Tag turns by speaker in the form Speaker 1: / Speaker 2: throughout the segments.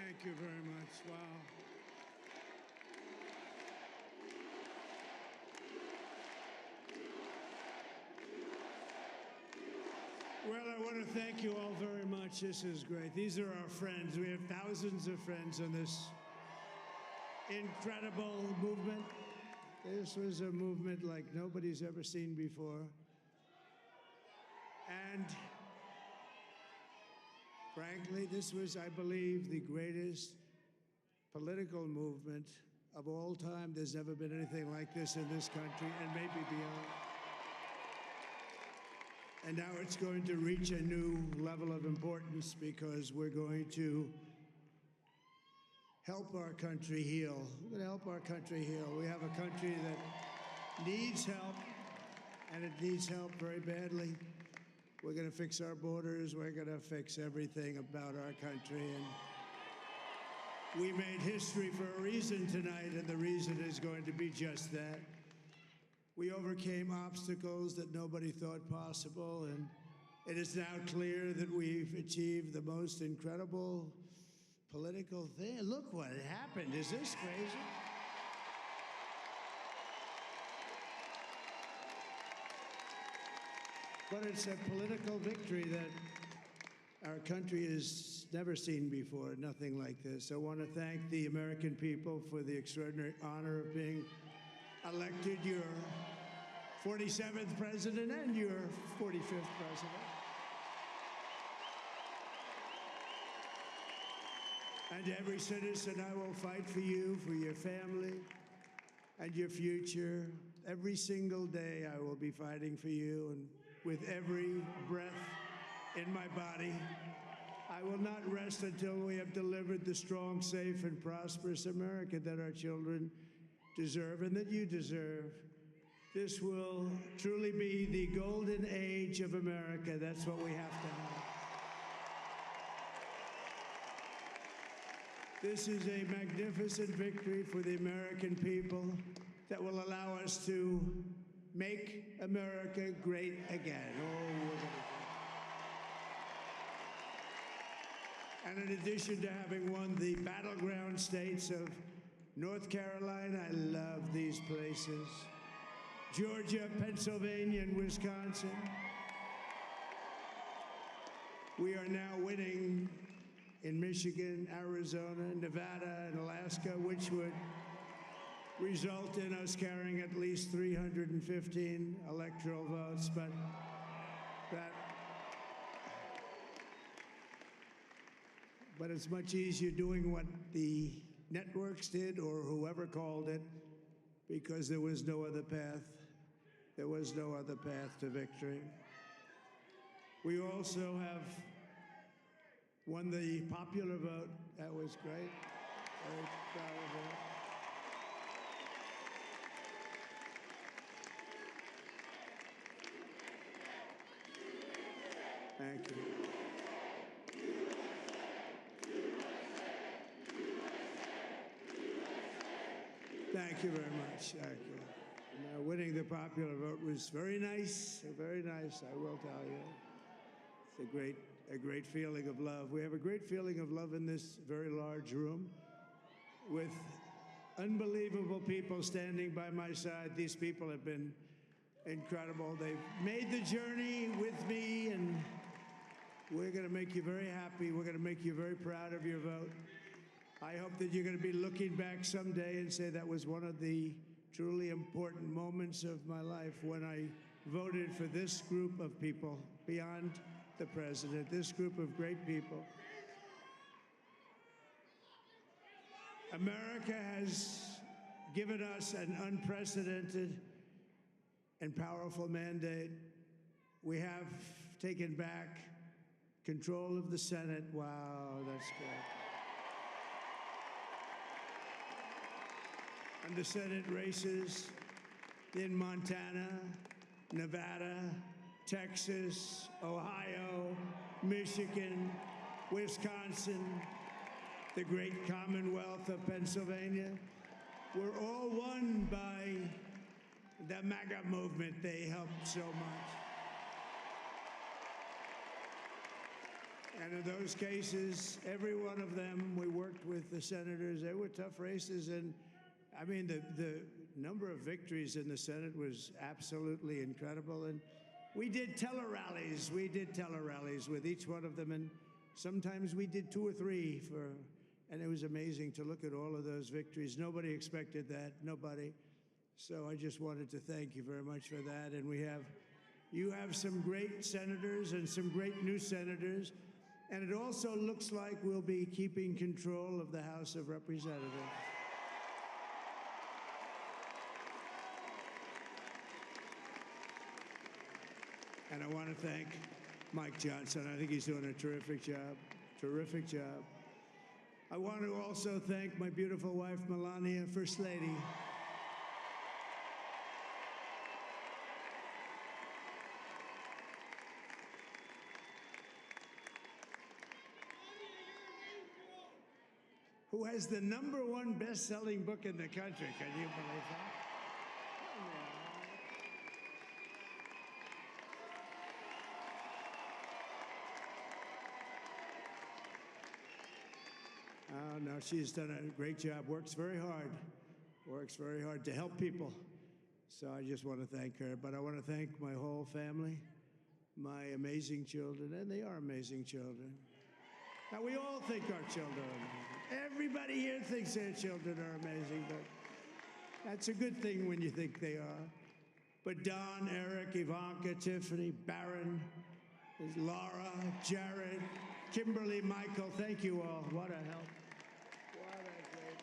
Speaker 1: Thank you very much. Wow. Well, I want to thank you all very much. This is great. These are our friends. We have thousands of friends in this incredible movement. This was a movement like nobody's ever seen before. And frankly, this was, I believe, the greatest political movement of all time. There's never been anything like this in this country, and maybe beyond. And now it's going to reach a new level of importance because we're going to help our country heal. We're going to help our country heal. We have a country that needs help, and it needs help very badly. We're going to fix our borders. We're going to fix everything about our country. And we made history for a reason tonight, and the reason is going to be just that. We overcame obstacles that nobody thought possible, and it is now clear that we've achieved the most incredible political thing. Look what happened. Is this crazy? But it's a political victory that our country has never seen before, nothing like this. I want to thank the American people for the extraordinary honor of being elected your 47th president and your 45th president. And every citizen, I will fight for you, for your family, and your future. Every single day, I will be fighting for you, and with every breath in my body, I will not rest until we have delivered the strong, safe, and prosperous America that our children deserve and that you deserve. This will truly be the golden age of America. That's what we have to have. This is a magnificent victory for the American people that will allow us to make America great again. And in addition to having won the battleground states of North Carolina, I love these places, Georgia, Pennsylvania, and Wisconsin, we are now winning in Michigan, Arizona, Nevada, and Alaska, which would result in us carrying at least 315 electoral votes, but it's much easier doing what the networks did or whoever called it, because there was no other path. There was no other path to victory. We also have won the popular vote. That was great. Very proud of that. Thank you. Thank you very much. Thank you. And, winning the popular vote was very nice, I will tell you. It's a great feeling of love. We have a great feeling of love in this very large room with unbelievable people standing by my side. These people have been incredible. They've made the journey with me, and we're going to make you very happy. We're going to make you very proud of your vote. I hope that you're going to be looking back someday and say that was one of the truly important moments of my life when I voted for this group of people beyond the president, this group of great people. America has given us an unprecedented and powerful mandate. We have taken back control of the Senate. Wow, that's good. And the Senate races in Montana, Nevada, Texas, Ohio, Michigan, Wisconsin, the great Commonwealth of Pennsylvania, were all won by the MAGA movement. They helped so much. And in those cases, every one of them, we worked with the senators. They were tough races. And I mean, the number of victories in the Senate was absolutely incredible. And we did tele-rallies. We did tele-rallies with each one of them. And sometimes we did 2 or 3 and it was amazing to look at all of those victories. Nobody expected that, nobody. So I just wanted to thank you very much for that. And you have some great senators and some great new senators. And it also looks like we'll be keeping control of the House of Representatives. And I want to thank Mike Johnson. I think he's doing a terrific job, terrific job. I want to also thank my beautiful wife, Melania, First Lady. Who has the #1 best-selling book in the country. Can you believe that? Oh, no, she's done a great job, works very hard to help people. So I just want to thank her. But I want to thank my whole family, my amazing children, and they are amazing children. Now, we all think our children are amazing. Everybody here thinks their children are amazing, but that's a good thing when you think they are. But Don, Eric, Ivanka, Tiffany, Barron, Laura, Jared, Kimberly, Michael, thank you all. What a help. What a great.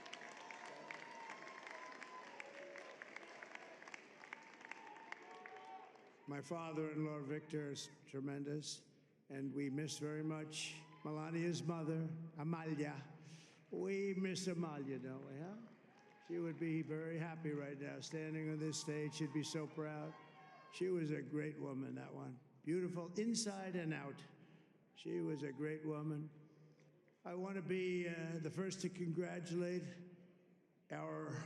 Speaker 1: My father-in-law, Victor, is tremendous, and we miss very much Melania's mother, Amalia. We miss Amalia, don't we, huh? She would be very happy right now, standing on this stage. She'd be so proud. She was a great woman, that one. Beautiful inside and out. She was a great woman. I want to be the first to congratulate our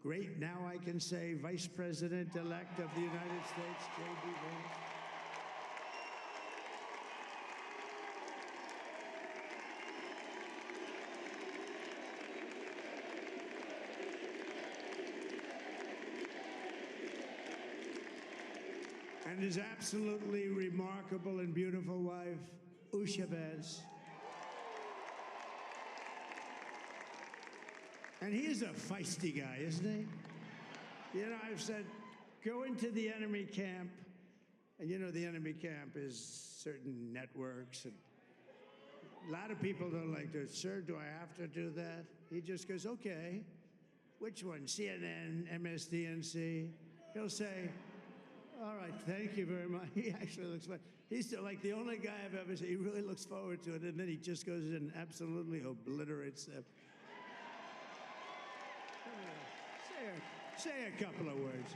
Speaker 1: great, now I can say, Vice President-elect of the United States, J.D. Vance. And his absolutely remarkable and beautiful wife, Usha Vance. And he is a feisty guy, isn't he? You know, I've said, go into the enemy camp, and you know the enemy camp is certain networks, and a lot of people don't like to, sir, do I have to do that? He just goes, okay, which one, CNN, MSDNC? He'll say, all right, thank you very much. He actually looks fun. He's still like the only guy I've ever seen. He really looks forward to it, and then he just goes in and absolutely obliterates them. Say a couple of words.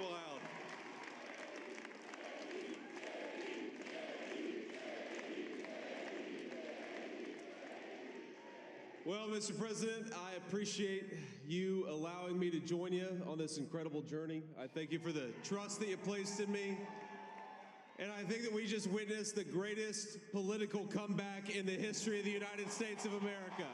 Speaker 2: Wow. Well, Mr. President, I appreciate you allowing me to join you on this incredible journey. I thank you for the trust that you placed in me. And I think that we just witnessed the greatest political comeback in the history of the United States of America.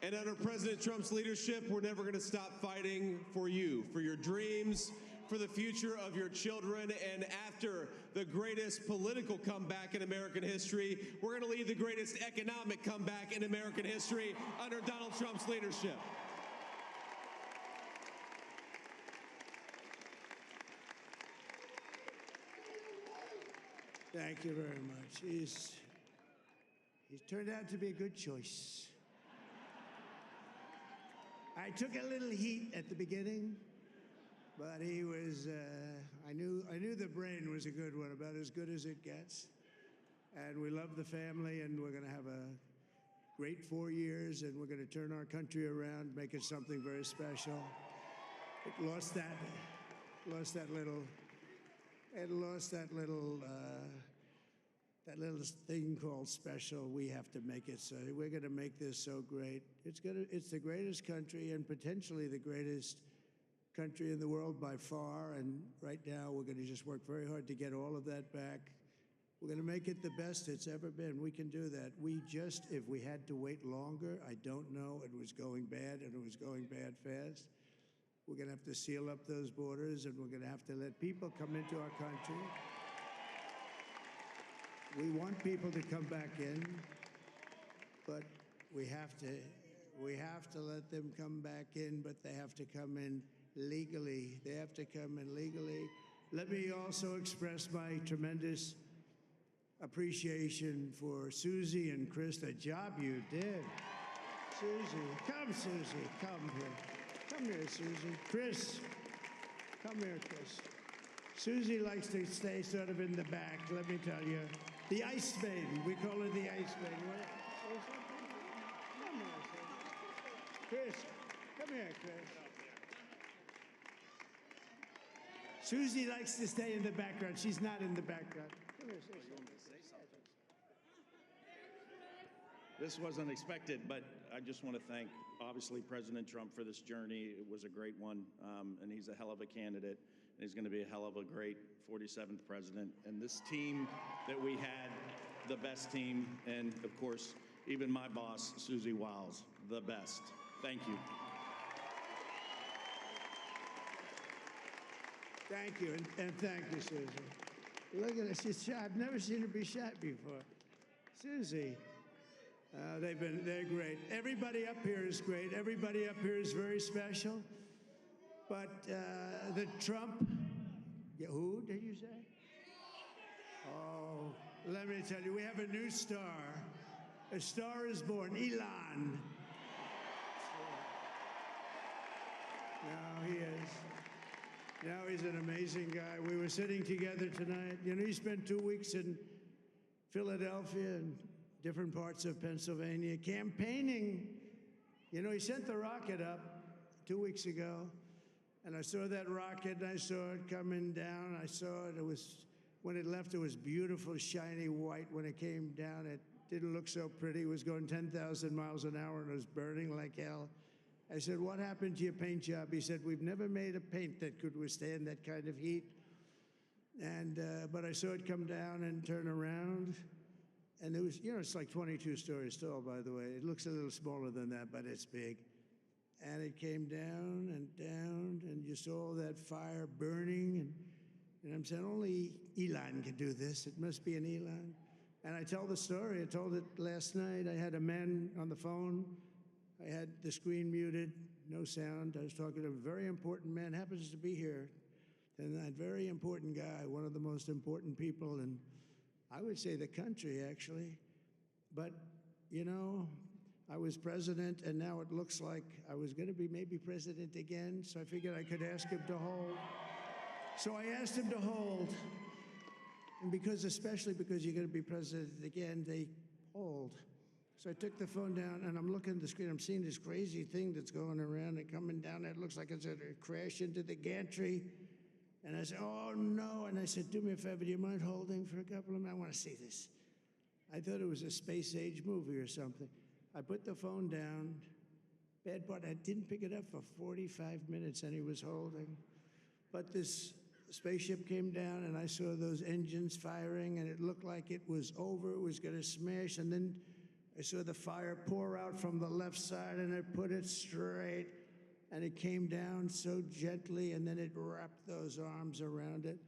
Speaker 2: And under President Trump's leadership, we're never going to stop fighting for you, for your dreams, for the future of your children. And after the greatest political comeback in American history, we're going to lead the greatest economic comeback in American history under Donald Trump's leadership.
Speaker 1: Thank you very much. He's turned out to be a good choice. I took a little heat at the beginning, but he was, I knew the brain was a good one, about as good as it gets. And we love the family, and we're going to have a great 4 years, and we're going to turn our country around, make it something very special. It lost that that little thing called special, we have to make it so. We're going to make this so great. It's the greatest country and potentially the greatest country in the world by far. And right now, we're going to just work very hard to get all of that back. We're going to make it the best it's ever been. We can do that. If we had to wait longer, I don't know. It was going bad, and it was going bad fast. We're going to have to seal up those borders, and we're going to have to let people come into our country. We want people to come back in, but we have to let them come back in, but they have to come in legally. They have to come in legally. Let me also express my tremendous appreciation for Susie and Chris, the job you did. Susie, come here. Come here, Susie. Chris, come here, Chris. Susie likes to stay sort of in the back, let me tell you. The Ice Maiden, we call her the Ice Maiden. Come here, Chris. Come here, Chris. Susie likes to stay in the background. She's not in the background. Come here, say something.
Speaker 3: This wasn't expected, but I just want to thank, obviously, President Trump for this journey. It was a great one, and he's a hell of a candidate, and he's going to be a hell of a great 47th president. And this team that we had, the best team, and, of course, even my boss, Susie Wiles, the best. Thank you.
Speaker 1: Thank you, and thank you, Susie. Look at her, she's shy. I've never seen her be shy before. Susie. They're great. Everybody up here is great. Everybody up here is very special. But the Trump, who did you say? Oh, let me tell you, we have a new star. A star is born, Elon. Now he is. Now he's an amazing guy. We were sitting together tonight. You know, he spent 2 weeks in Philadelphia and different parts of Pennsylvania, campaigning. You know, he sent the rocket up 2 weeks ago, and I saw that rocket, and I saw it coming down. I saw it. When it left, it was beautiful, shiny white. When it came down, it didn't look so pretty. It was going 10,000 miles an hour, and it was burning like hell. I said, what happened to your paint job? He said, we've never made a paint that could withstand that kind of heat. But I saw it come down and turn around. And it was, you know, it's like 22 stories tall, by the way. It looks a little smaller than that, but it's big. And it came down and down, and you saw that fire burning. And I'm saying, only Elon can do this. It must be an Elon. And I tell the story. I told it last night. I had a man on the phone. I had the screen muted, no sound. I was talking to a very important man, happens to be here. And that very important guy, one of the most important people in, I would say, the country, actually. But, you know, I was president, and now it looks like I was going to be maybe president again, so I figured I could ask him to hold. So I asked him to hold. And especially because you're going to be president again, they hold. So I took the phone down, and I'm looking at the screen. I'm seeing this crazy thing that's going around and coming down. It looks like it's going to crash into the gantry. And I said, oh, no. And I said, do me a favor, do you mind holding for a couple of minutes? I want to see this. I thought it was a space-age movie or something. I put the phone down. Bad part, I didn't pick it up for 45 minutes, and he was holding. But this spaceship came down, and I saw those engines firing, and it looked like it was over. It was going to smash. And then I saw the fire pour out from the left side, and I put it straight. And it came down so gently, and then it wrapped those arms around it,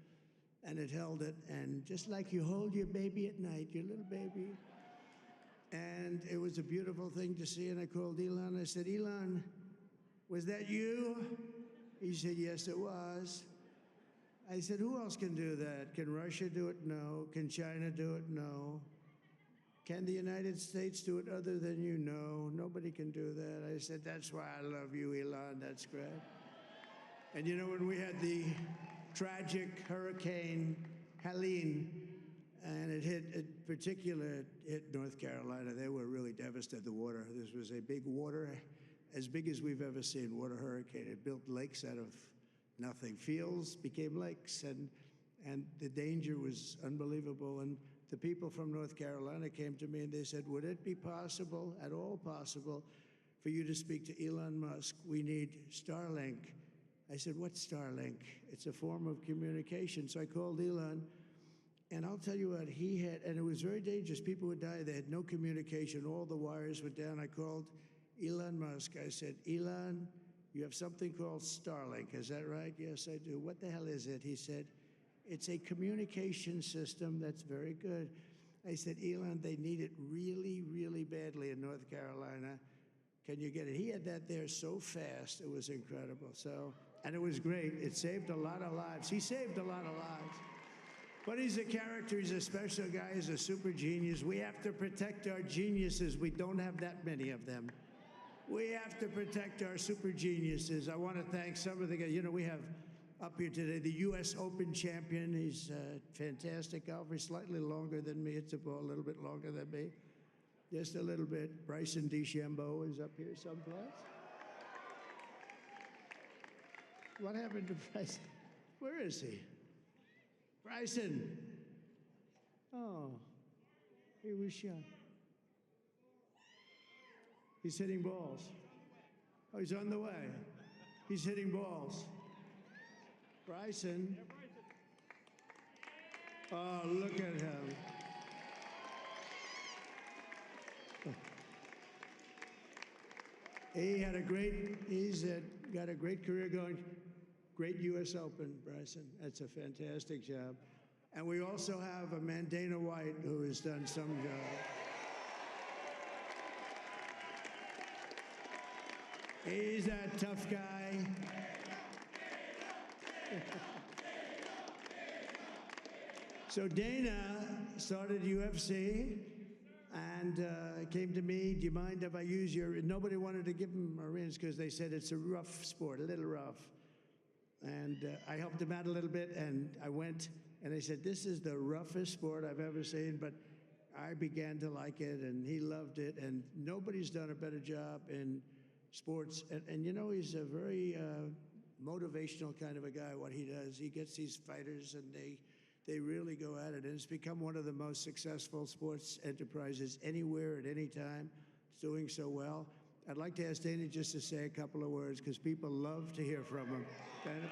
Speaker 1: and it held it. And just like you hold your baby at night, your little baby. And it was a beautiful thing to see. And I called Elon. I said, Elon, was that you? He said, yes, it was. I said, who else can do that? Can Russia do it? No. Can China do it? No. Can the United States do it other than you? No, nobody can do that. I said, that's why I love you, Elon. That's great. And you know, when we had the tragic Hurricane Helene, and it hit North Carolina, they were really devastated, the water. This was a big water, as big as we've ever seen, water hurricane. It built lakes out of nothing. Fields became lakes, and the danger was unbelievable. And the people from North Carolina came to me and they said, would it be possible, at all possible, for you to speak to Elon Musk? We need Starlink. I said, what's Starlink? It's a form of communication. So I called Elon, and I'll tell you what, he had, and it was very dangerous. People would die. They had no communication. All the wires were down. I called Elon Musk. I said, Elon, you have something called Starlink. Is that right? Yes, I do. What the hell is it? He said, it's a communication system that's very good. I said, Elon, they need it really, really badly in North Carolina. Can you get it? He had that there so fast. It was incredible. So, and it was great. It saved a lot of lives. He saved a lot of lives. But he's a character. He's a special guy. He's a super genius. We have to protect our geniuses. We don't have that many of them. We have to protect our super geniuses. I want to thank some of the guys. You know, we have up here today the U.S. Open champion. He's a fantastic golfer. He's slightly longer than me. It's a little bit longer than me. Just a little bit. Bryson DeChambeau is up here someplace. What happened to Bryson? Where is he? Bryson. Oh, he was shot. He's hitting balls. Oh, he's on the way. He's hitting balls. Bryson. Oh, look at him. He's got a great career going. Great U.S. Open, Bryson. That's a fantastic job. And we also have a man, Dana White, who has done some job. He's a tough guy. So Dana started UFC and came to me, do you mind if I use your, nobody wanted to give him arenas because they said it's a rough sport, a little rough. And I helped him out a little bit, and I went, and they said, this is the roughest sport I've ever seen, but I began to like it, and he loved it, and nobody's done a better job in sports. And you know, he's a very motivational kind of a guy, what he does. He gets these fighters, and they really go at it, and it's become one of the most successful sports enterprises anywhere at any time. It's doing so well. I'd like to ask Dana just to say a couple of words, because people love to hear from him. Dana,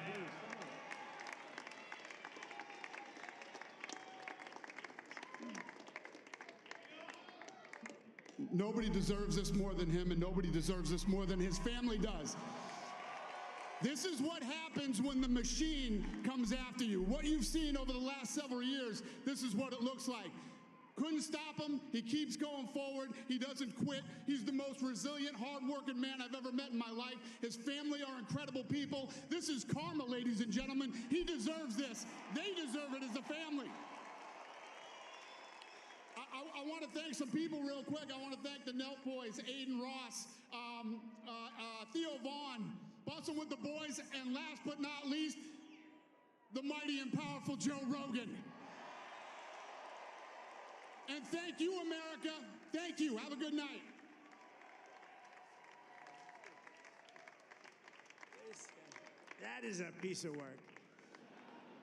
Speaker 1: please.
Speaker 4: Nobody deserves this more than him, and nobody deserves this more than his family does. This is what happens when the machine comes after you. What you've seen over the last several years, this is what it looks like. Couldn't stop him. He keeps going forward. He doesn't quit. He's the most resilient, hardworking man I've ever met in my life. His family are incredible people. This is karma, ladies and gentlemen. He deserves this. They deserve it as a family. I want to thank some people real quick. I want to thank the Nelk boys, Aiden Ross, Theo Vaughn, busting with the boys, and last but not least, the mighty and powerful Joe Rogan. And thank you, America. Thank you. Have a good night.
Speaker 1: That is a piece of work.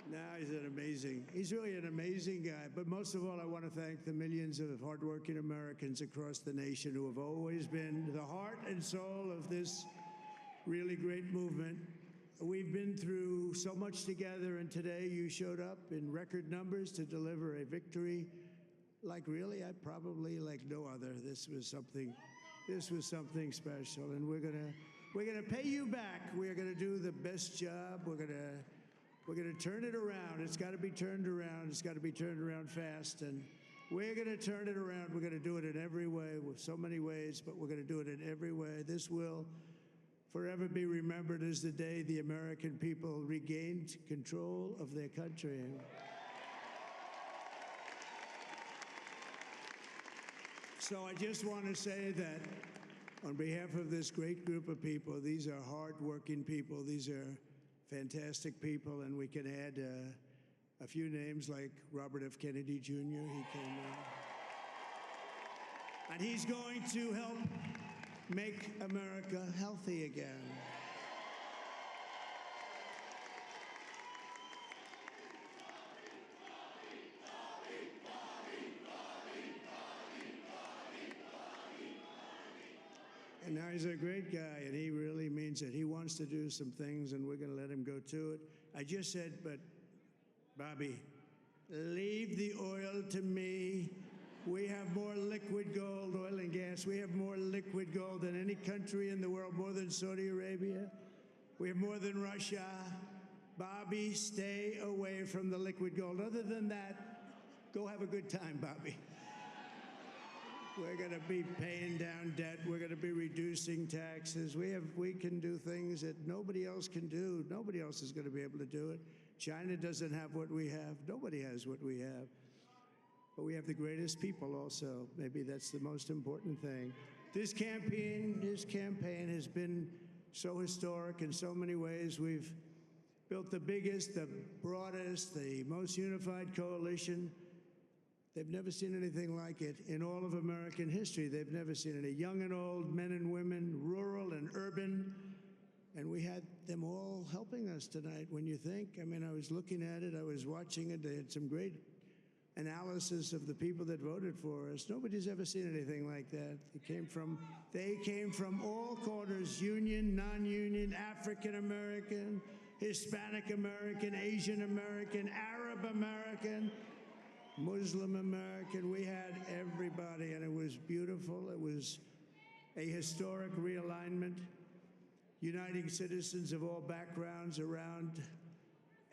Speaker 1: No, he's really an amazing guy. But most of all, I want to thank the millions of hardworking Americans across the nation who have always been the heart and soul of this really great movement. We've been through so much together, and today you showed up in record numbers to deliver a victory like really, like no other. This was something special, and we're gonna pay you back. We're gonna do the best job. We're gonna turn it around. It's got to be turned around. It's got to be turned around fast, and we're gonna turn it around. We're gonna do it in every way, with so many ways, but we're gonna do it in every way. This will forever be remembered as the day the American people regained control of their country. So I just want to say that on behalf of this great group of people, these are hard-working people. These are fantastic people, and we can add a few names like Robert F. Kennedy Jr. He came in. And he's going to help make America healthy again. And now he's a great guy, and he really means it. He wants to do some things, and we're going to let him go to it. I just said, but Bobby, leave the oil to me. We have more liquid gold, oil and gas. We have more liquid gold than any country in the world, more than Saudi Arabia. We have more than Russia. Bobby, stay away from the liquid gold. Other than that, go have a good time, Bobby. We're going to be paying down debt. We're going to be reducing taxes. We can do things that nobody else can do. Nobody else is going to be able to do it. China doesn't have what we have. Nobody has what we have. But we have the greatest people also. Maybe that's the most important thing. This campaign has been so historic in so many ways. We've built the biggest, the broadest, the most unified coalition. They've never seen anything like it in all of American history. They've never seen it. Young and old, men and women, rural and urban. And we had them all helping us tonight. When you think, I mean, I was looking at it, I was watching it. They had some great analysis of the people that voted for us. Nobody's ever seen anything like that. They came from all corners, union, non-union, African American, Hispanic American, Asian American, Arab American, Muslim American. We had everybody, and it was beautiful. It was a historic realignment, uniting citizens of all backgrounds around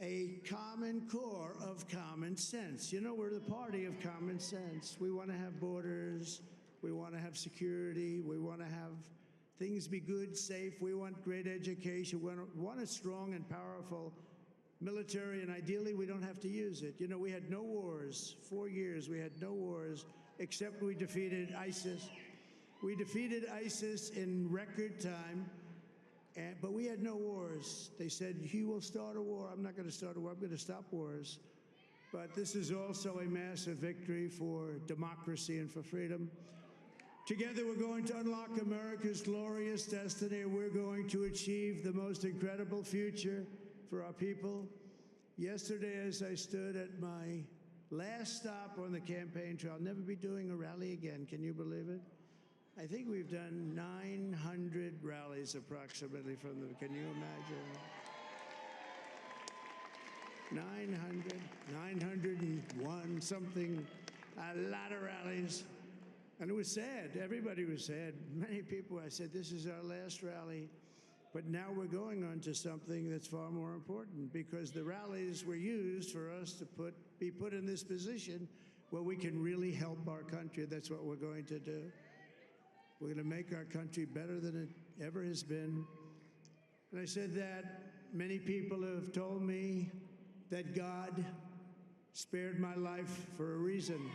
Speaker 1: a common core of common sense. You know, we're the party of common sense. We want to have borders. We want to have security. We want to have things be good, safe. We want great education. We want a strong and powerful military, and ideally we don't have to use it. You know, we had no wars. 4 years we had no wars, except we defeated ISIS. We defeated ISIS in record time, but we had no wars. They said, he will start a war. I'm not going to start a war. I'm going to stop wars. But this is also a massive victory for democracy and for freedom. Together, we're going to unlock America's glorious destiny. We're going to achieve the most incredible future for our people. Yesterday, as I stood at my last stop on the campaign trail, I'll never be doing a rally again. Can you believe it? I think we've done 900 rallies approximately from them. Can you imagine? 901 something, a lot of rallies. And it was sad. Everybody was sad. Many people, I said, this is our last rally. But now we're going on to something that's far more important, because the rallies were used for us to be put in this position where we can really help our country. That's what we're going to do. We're going to make our country better than it ever has been. And I said that many people have told me that God spared my life for a reason.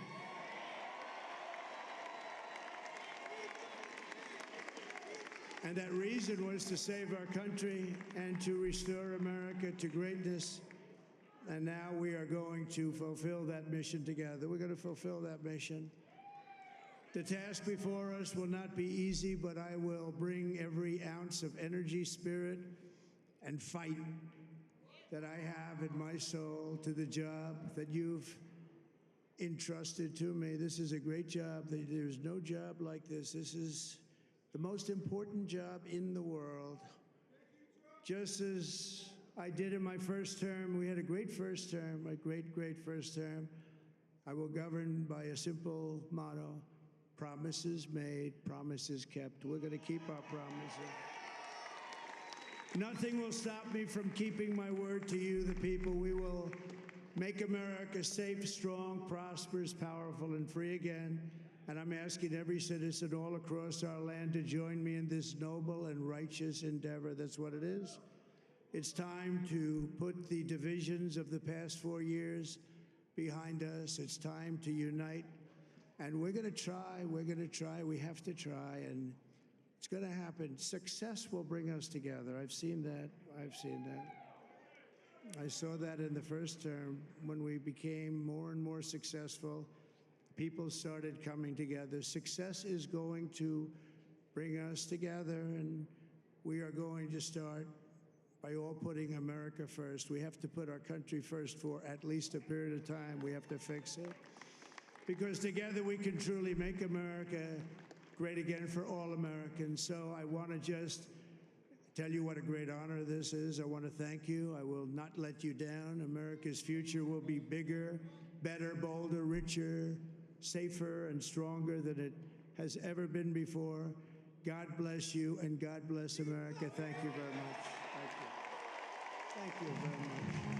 Speaker 1: And that reason was to save our country and to restore America to greatness. And now we are going to fulfill that mission together. We're going to fulfill that mission. The task before us will not be easy, but I will bring every ounce of energy, spirit, and fight that I have in my soul to the job that you've entrusted to me. This is a great job. There's no job like this. This is the most important job in the world. Just as I did in my first term, we had a great first term, a great, great first term. I will govern by a simple motto: promises made, promises kept. We're going to keep our promises. Nothing will stop me from keeping my word to you, the people. We will make America safe, strong, prosperous, powerful, and free again. And I'm asking every citizen all across our land to join me in this noble and righteous endeavor. That's what it is. It's time to put the divisions of the past 4 years behind us. It's time to unite. And we're going to try, we have to try, and it's going to happen. Success will bring us together. I've seen that. I saw that in the first term. When we became more and more successful, people started coming together. Success is going to bring us together, and we are going to start by all putting America first. We have to put our country first for at least a period of time. We have to fix it. Because together we can truly make America great again for all Americans. So I want to just tell you what a great honor this is. I want to thank you. I will not let you down. America's future will be bigger, better, bolder, richer, safer, and stronger than it has ever been before. God bless you, and God bless America. Thank you very much. Thank you. Thank you very much.